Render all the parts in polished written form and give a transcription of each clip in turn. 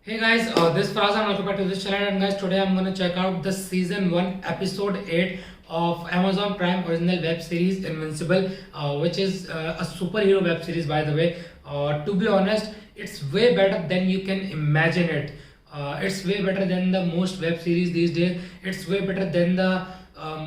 Hey guys, this is Faraz and welcome back to this channel. And guys, today I'm gonna check out the season 1 episode 8 of Amazon Prime original web series Invincible, which is a superhero web series, by the way. To be honest, it's way better than you can imagine it. It's way better than the most web series these days. It's way better than the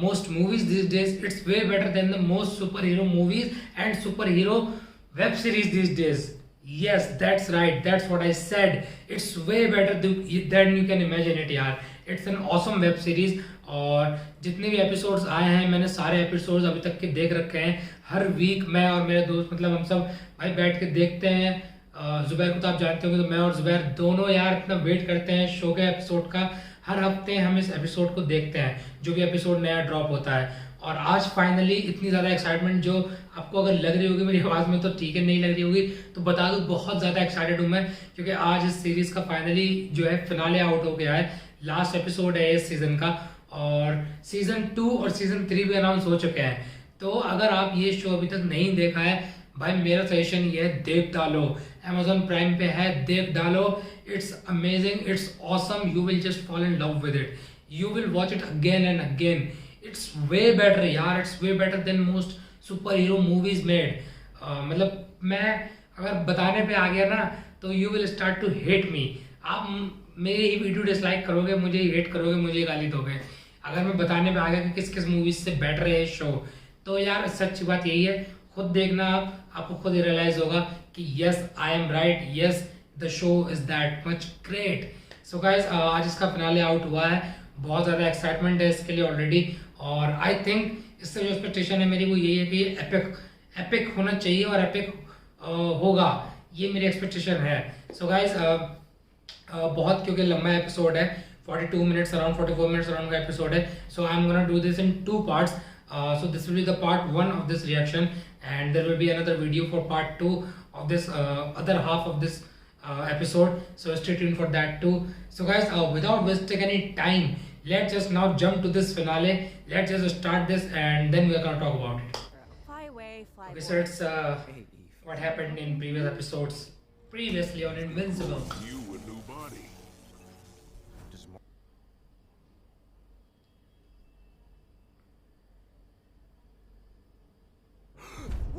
most movies these days. It's way better than the most superhero movies and superhero web series these days. Yes, that's right. That's what I said. It's way better than you can imagine it, यार. It's an awesome web series. और जितने भी episodes आए हैं मैंने सारे episodes अभी तक के देख रखे हैं. हर वीक मैं और मेरे दोस्त मतलब हम सब भाई बैठ के देखते हैं. जुबैर को तो आप जानते होंगे, तो मैं और जुबैर दोनों यार इतना वेट करते हैं शो के एपिसोड का. हर हफ्ते हम इस एपिसोड को देखते हैं जो भी एपिसोड नया ड्रॉप होता है. और आज फाइनली इतनी ज़्यादा एक्साइटमेंट जो आपको अगर लग रही होगी मेरी आवाज़ में तो ठीक है, नहीं लग रही होगी तो बता दूँ बहुत ज़्यादा एक्साइटेड हूँ मैं, क्योंकि आज इस सीरीज़ का फाइनली जो है फिनाले आउट हो गया है. लास्ट एपिसोड है इस सीज़न का और सीज़न 2 और सीज़न 3 भी अनाउंस हो चुके हैं. तो अगर आप ये शो अभी तक नहीं देखा है भाई, मेरा सजेशन ये है, देख डालो. Amazon प्राइम पे है, देख डालो. It's amazing, it's awesome, you will just fall in love with it. You will watch it again and again. It's way better यार, it's way better than most superhero movies made. मतलब मैं अगर बताने पे आ गया ना तो you will start to hate me. आप मेरी ही वीडियो डिसलाइक करोगे, मुझे ही हेट करोगे, मुझे ही गाली दोगे अगर मैं बताने पे आ गया कि किस किस मूवीज से बेटर है ये शो. तो यार सच्ची बात यही है, खुद देखना आपको खुद ही रियलाइज होगा कि yes I am right, yes the show is that much great. So guys, आज इसका फिनाले आउट हुआ है. बहुत ज़्यादा एक्साइटमेंट है इसके लिए ऑलरेडी. और आई थिंक इससे जो एक्सपेक्टेशन है मेरी वो यही है कि ये एपिक एपिक होना चाहिए और एपिक होगा, ये मेरी एक्सपेक्टेशन है. सो गाइस, बहुत क्योंकि लंबा एपिसोड है, 42 मिनट्स अराउंड 44 मिनट्स अराउंड का एपिसोड है. So I am gonna do this in 2 parts. So this will be the part 1 of this reaction, and there will be another video for part 2 of this other half of this episode. So stay tuned for that too. So guys, without wasting any time, let's just now jump to this finale. Let's just start this and then we are gonna talk about it. Fly away, fly Okay, boy. so it's what happened in previous episodes, previously on Invincible. You a new body.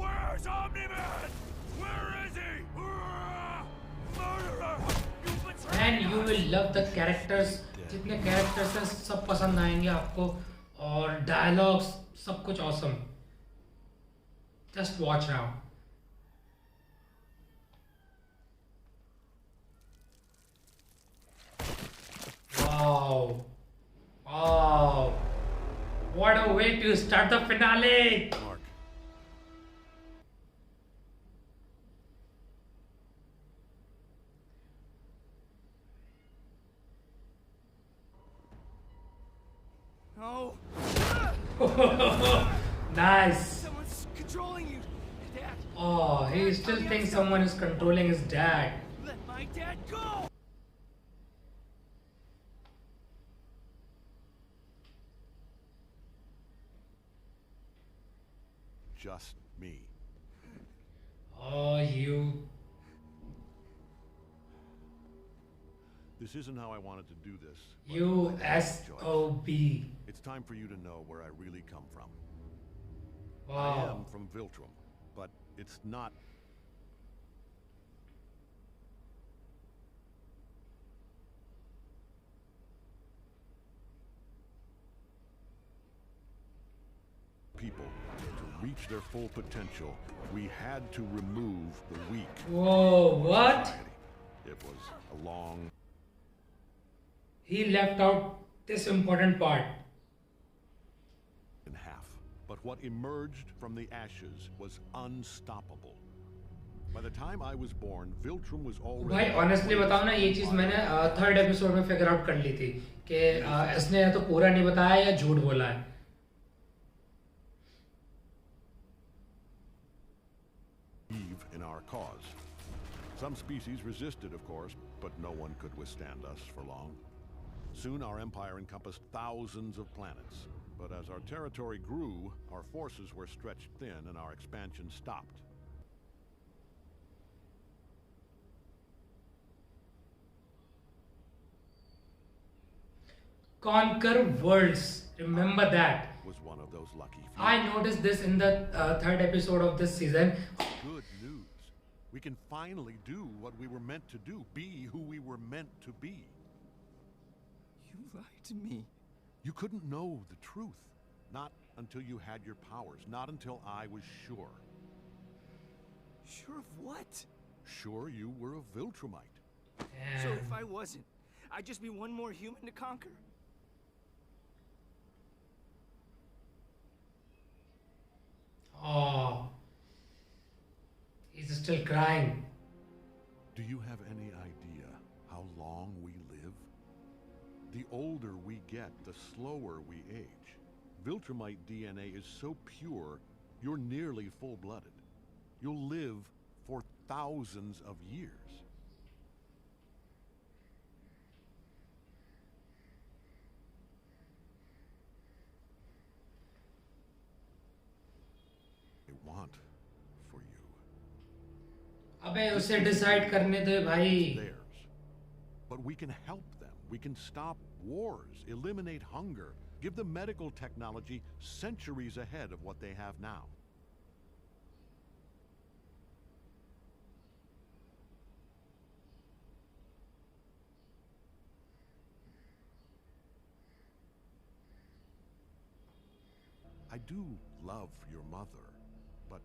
Where's Omni-Man? Where is he? Murderer! You betrayed And you will love the characters. जितने characters हैं सब पसंद आएंगे आपको, और dialogues सब कुछ awesome. Just watch now. Wow. Wow. What a way to start the finale. Mark. No! Nice. Someone's controlling you! Dad! Oh, he still thinks someone is controlling his dad. Let my dad go! Just me. Oh, you. This isn't how I wanted to do this. but You I have no choice. SOB. It's time for you to know where I really come from. I Wow. am from Viltrum, but it's not. People, to reach their full potential, we had to remove the weak. Whoa, what? Society. It was a long. He left out this important part. In half. But what emerged from the ashes was unstoppable. By the time I was born, Viltrum was already. भाई honestly बताओ ना, ये चीज़ मैंने third episode में figure out कर ली थी कि इसने या तो पूरा नहीं बताया या झूठ बोला है. Believe in our cause. Some species resisted, of course, but no one could withstand us for long. Soon our empire encompassed thousands of planets. But as our territory grew, our forces were stretched thin and our expansion stopped. conquer worlds. Remember that. Was one of those lucky few. I noticed this in the third episode of this season. Good news. We can finally do what we were meant to do. Be who we were meant to be. You lied to me. You couldn't know the truth. Not until you had your powers. Not until I was sure. Sure of what? Sure you were a Viltrumite. So if And I wasn't, I'd just be one more human to conquer? oh, he's still crying. Do you have any idea how long we live? The older we get, the slower we age. Viltrumite DNA is so pure, you're nearly full-blooded. You'll live for thousands of years. I want for you. अबे उसे decide करने दे भाई. Theirs. But we can help them. We can stop wars, eliminate hunger, give them medical technology centuries ahead of what they have now. I do love your mother, but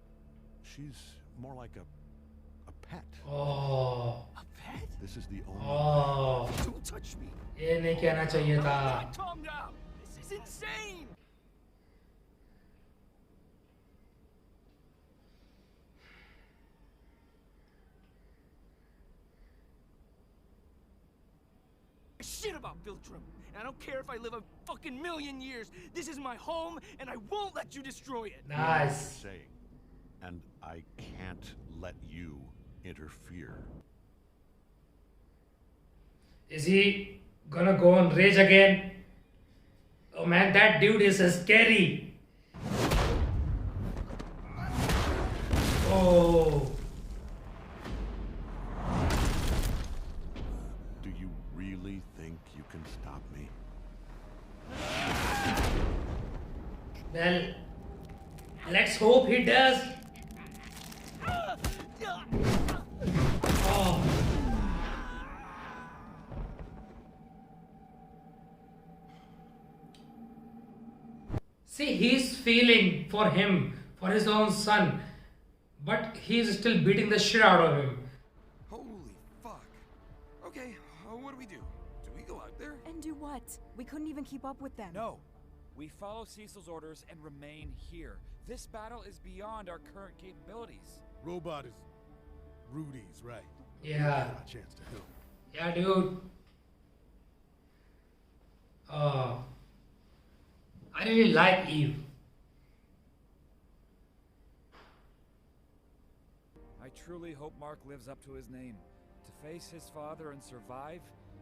she's more like a pet. Oh, A pet? This is the only oh, Don't touch me. ये नहीं कहना चाहिए था. Calm down. This is insane. Shit about Viltrum. And I don't care if I live a fucking million years. This is my home, and I won't let you destroy it. Nice. saying. And I can't let you interfere. Is he gonna go on rage again? Oh man, that dude is scary. Oh, Do you really think you can stop me? well, let's hope he does. Oh, see, he's feeling for him, for his own son, but he's still beating the shit out of him. Holy fuck. Okay, what do we do? Do we go out there? And do what? We couldn't even keep up with them. No. We follow Cecil's orders and remain here. This battle is beyond our current capabilities. Robot is Rudy's, right? Yeah, Got a chance to help. yeah, dude. Oh, I really like Eve. I truly hope Mark lives up to his name. To face his father and survive,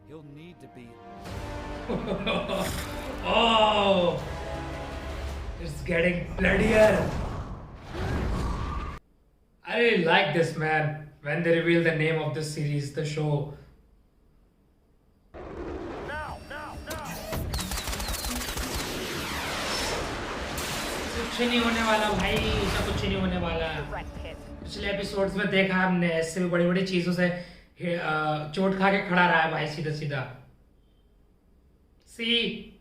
he'll need to be. Oh, it's getting bloodier. I really like this, man. When they reveal the name of the series, the show. कुछ नहीं होने वाला भाई, ऐसा कुछ नहीं होने वाला. पिछले एपिसोड्स में देखा हमने, ऐसे भी बड़ी बड़ी चीजों से चोट खा के खड़ा रहा है भाई, सीधा सीधा. See.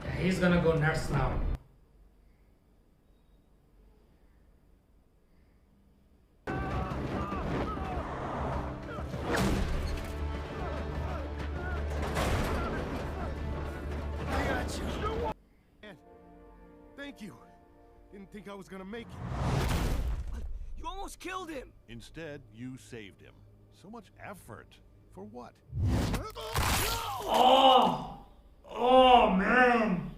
Yeah, he's gonna go nuts now. I got you. Man, thank you. Didn't think I was gonna make it. You almost killed him. Instead, you saved him. So much effort. For what? Oh, oh man.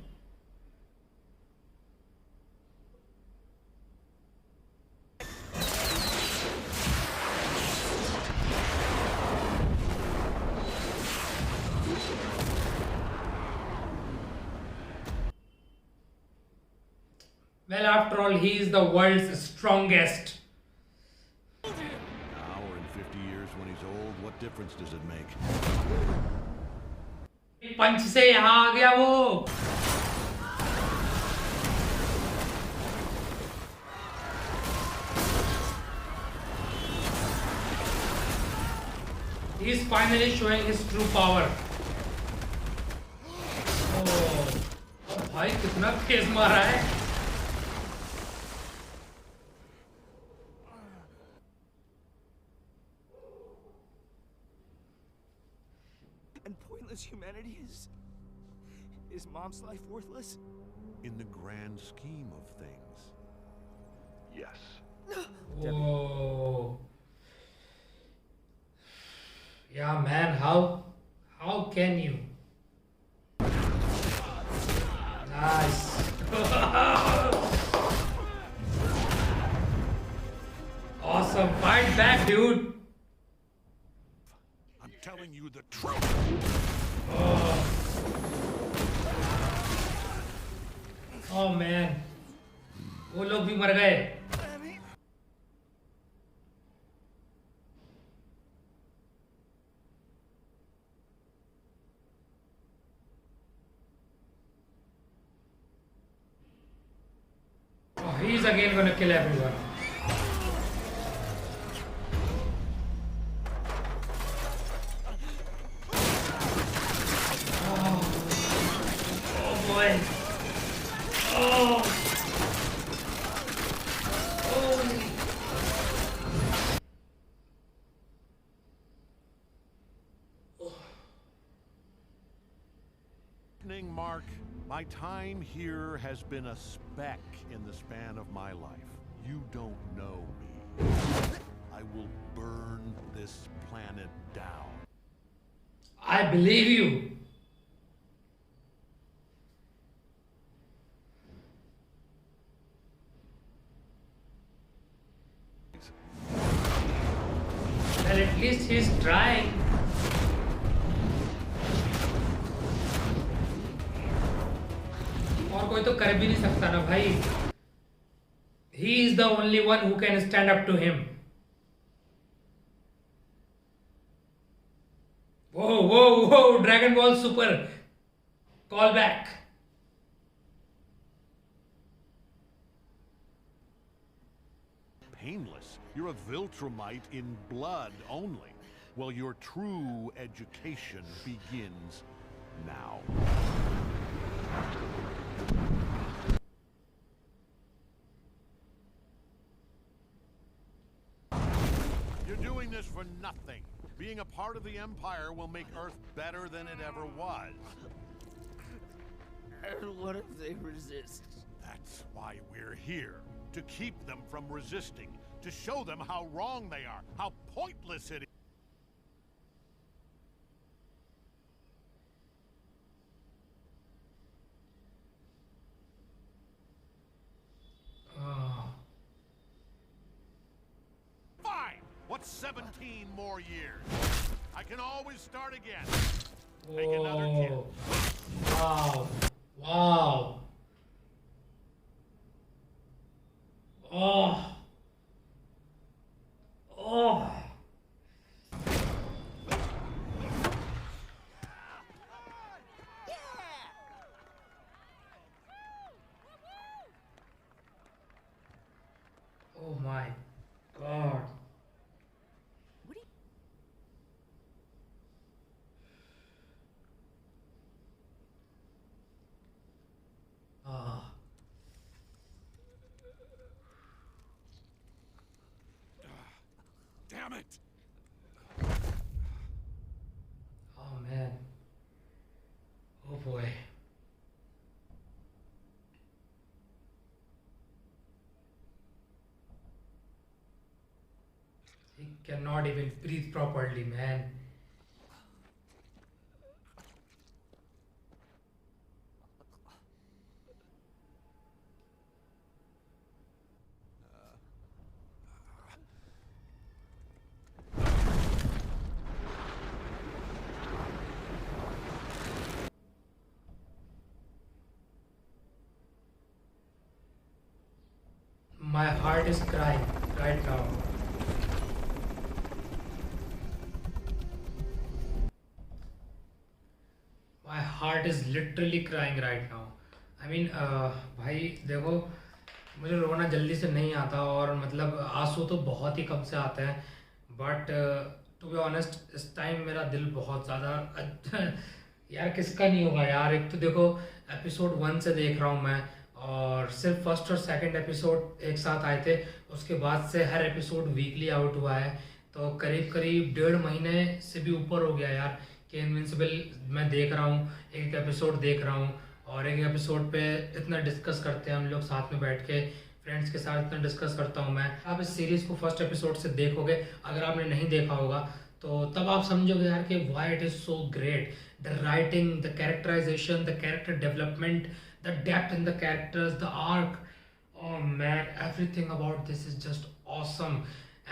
Well, after all, he is the world's strongest. what difference does it make? पंच से यहाँ आ गया वो. He is finally showing his true power. Oh, भाई कितना तेज मारा है. And pointless humanity is Mom's life worthless? In the grand scheme of things, yes. Whoa. Yeah, man, how can you? Nice. Awesome. Fight back, dude. I'm telling you the truth. Oh man. वो लोग भी मर गए. Oh, he's again gonna kill everyone. Oh boy. Oh. Mark, my time here has been a speck in the span of my life. You don't know me. I will burn this planet down. I believe you. Well, at least he's trying. और कोई तो कर भी नहीं सकता ना भाई. He is the only one who can stand up to him. Whoa, whoa, whoa! Dragon Ball Super. Call back. Painless. You're a Viltrumite in blood only. Well, your true education begins now. You're doing this for nothing. Being a part of the Empire will make Earth better than it ever was. And what if they resist? That's why we're here. To keep them from resisting. To show them how wrong they are. How pointless it is. Fine! What's 17 more years? I can always start again. Make another kid. Wow. Wow. Oh. Oh. Oh my God. Ah. Damn it! Oh man. Oh boy. He cannot even breathe properly, man. My heart is crying right now. cat is literally crying right now. I mean, भाई देखो, मुझे रोना जल्दी से नहीं आता और मतलब आंसू तो बहुत ही कम से आते हैं, बट टू बी ऑनेस्ट इस टाइम मेरा दिल बहुत ज़्यादा यार किसका नहीं होगा यार। एक तो देखो एपिसोड 1 से देख रहा हूँ मैं, और सिर्फ फर्स्ट और सेकंड एपिसोड एक साथ आए थे, उसके बाद से हर एपिसोड वीकली आउट हुआ है, तो करीब करीब 1.5 महीने से भी ऊपर हो गया यार कि इनविंसिबल मैं देख रहा हूँ, एक एपिसोड देख रहा हूँ, और एक एपिसोड पे इतना डिस्कस करते हैं हम लोग साथ में बैठ के, फ्रेंड्स के साथ इतना डिस्कस करता हूँ मैं। आप इस सीरीज़ को फर्स्ट एपिसोड से देखोगे, अगर आपने नहीं देखा होगा तो तब आप समझोगे यार कि why it is so great, the writing, the characterization, the character development, the depth in the characters, the arc, oh man, everything about this is just awesome.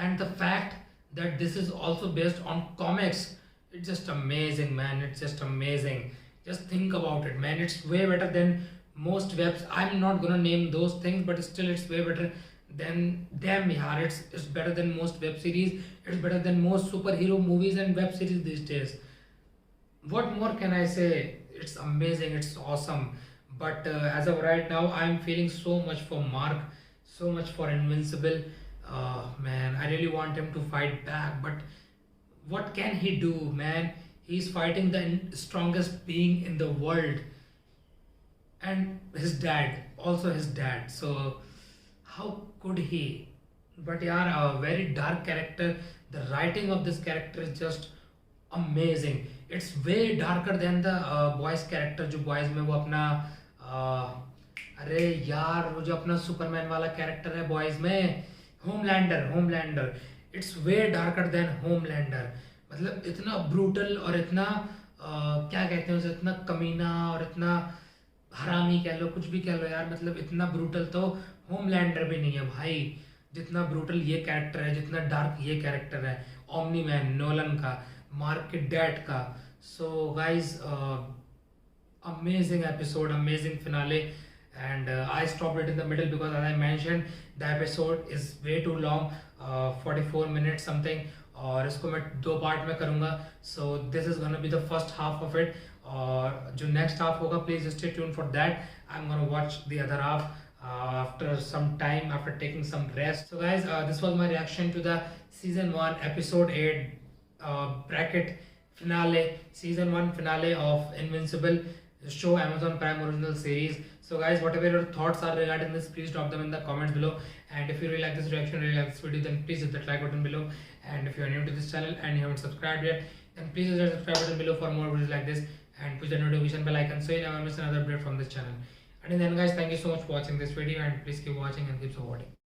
And the fact that this is also based on comics, it's just amazing, man. It's just amazing. Just think about it, man. It's way better than most webs. I'm not gonna name those things, but still it's way better than them. Yeah, it's better than most web series. It's better than most superhero movies and web series these days. What more can I say? It's amazing. It's awesome. But as of right now, I'm feeling so much for Mark, so much for Invincible. Man, I really want him to fight back, but what can he do, man? He's fighting the strongest being in the world, and his dad, also his dad. So how could he? But yeah, a very dark character. The writing of this character is just amazing. It's way darker than the boys character. जो boys में वो अपना अरे यार वो जो अपना Superman वाला कैरेक्टर है बॉयज में, Homelander, it's way darker then Homelander. मतलब इतना ब्रूटल और इतना क्या कहते हैं उसे, इतना कमीना और इतना हरामी कह लो, कुछ भी कह लो यार, मतलब इतना ब्रूटल तो होमलैंडर भी नहीं है भाई, जितना ब्रूटल ये कैरेक्टर है, जितना डार्क ये कैरेक्टर है ओमनी मैन नोलन का, मार्क के डैड का। So guys, amazing episode, amazing finale, and I stopped it in the middle because as I mentioned the episode is way too long, 44 minutes something, और इसको मैं 2 part में करूँगा। so this is gonna be the first half of it, और जो next half होगा please stay tuned for that. I'm gonna watch the other half after some time, after taking some rest. So guys, this was my reaction to the season 1 episode 8 bracket finale, season 1 finale of Invincible show, Amazon Prime original series. So guys, whatever your thoughts are regarding this, please drop them in the comments below, and if you really like this reaction, really like this video, then please hit the like button below, and if you are new to this channel and you haven't subscribed yet, then please hit the subscribe button below for more videos like this, and push the notification bell icon so you never miss another update from this channel. Until then guys, thank you so much for watching this video, and please keep watching and keep supporting.